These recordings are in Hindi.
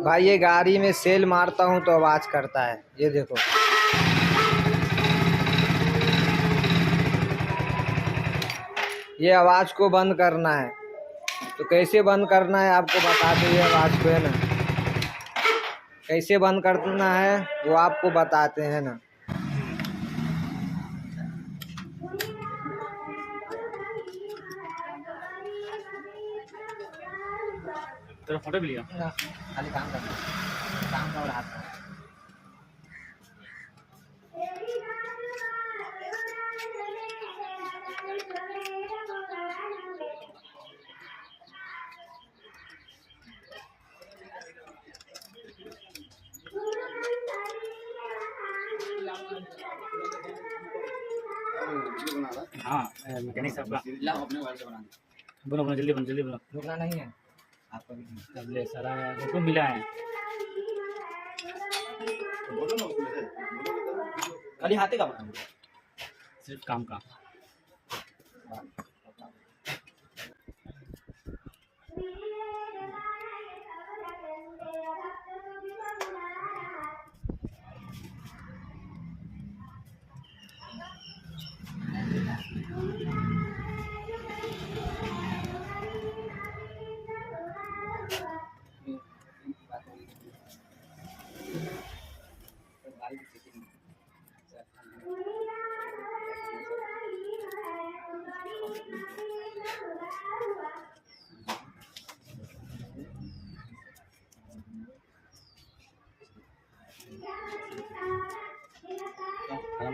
भाई ये गाड़ी में सेल मारता हूँ तो आवाज़ करता है, ये देखो। ये आवाज़ को बंद करना है, तो कैसे बंद करना है आपको बताते हैं। आवाज़ को है ना, कैसे बंद करना है वो आपको बताते हैं ना। तेरा फोटो भी लिया ना, खाली काम करना, काम का और हाथ का। हाँ मैकेनिक साहब का अपने वाले से बना बोलो बोलो जल्दी बोलो। रुकना नहीं है आपका भी। ले सारा फोटो मिला है खाली हाथे का बना, सिर्फ काम का।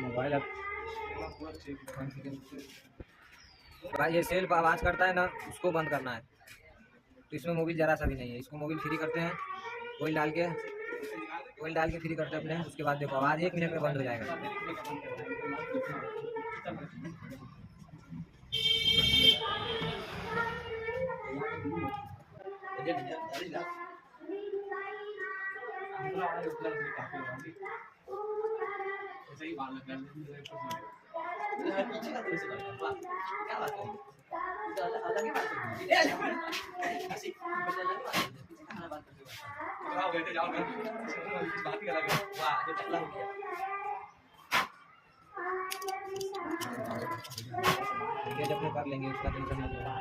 मोबाइल भाई ये सेल पर आवाज़ करता है ना, उसको बंद करना है। तो इसमें मोबिल ज़रा सा भी नहीं है। इसको मोबिल फ्री करते हैं, ऑयल डाल के फ्री करते हैं अपने। उसके बाद देखो आवाज़ 1 मिनट में बंद हो जाएगा। ये जब कर लेंगे उसका टेंशन नहीं लेना।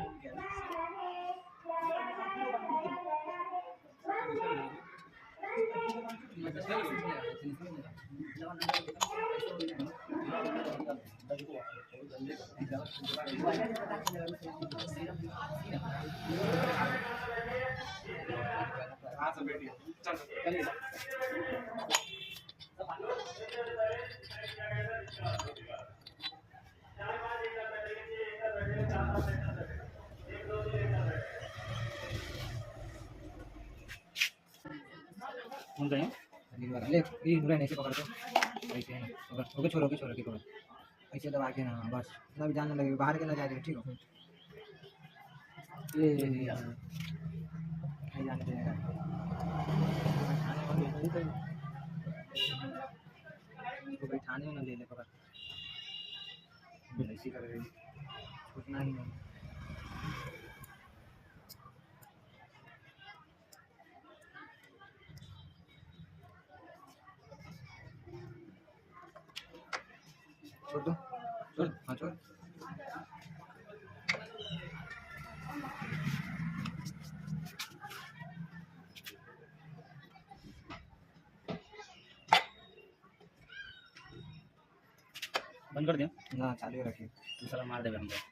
ले ये नहीं से पकड़ दो ऐसे है। ओके छोड़ो के पकड़ ऐसे दबा के ना, बस ना भी जानने लगे, बाहर के ना जाए। ठीक है ये नहीं जाने देगा। इसको बैठाने में ना ले ले पकड़, ऐसी कर रही छूटना ही नहीं। छोड़ दो, छोड़, हाँ छोड़। बंद कर दिया ना चालू रखिए, दूसरा मार देगा हमको।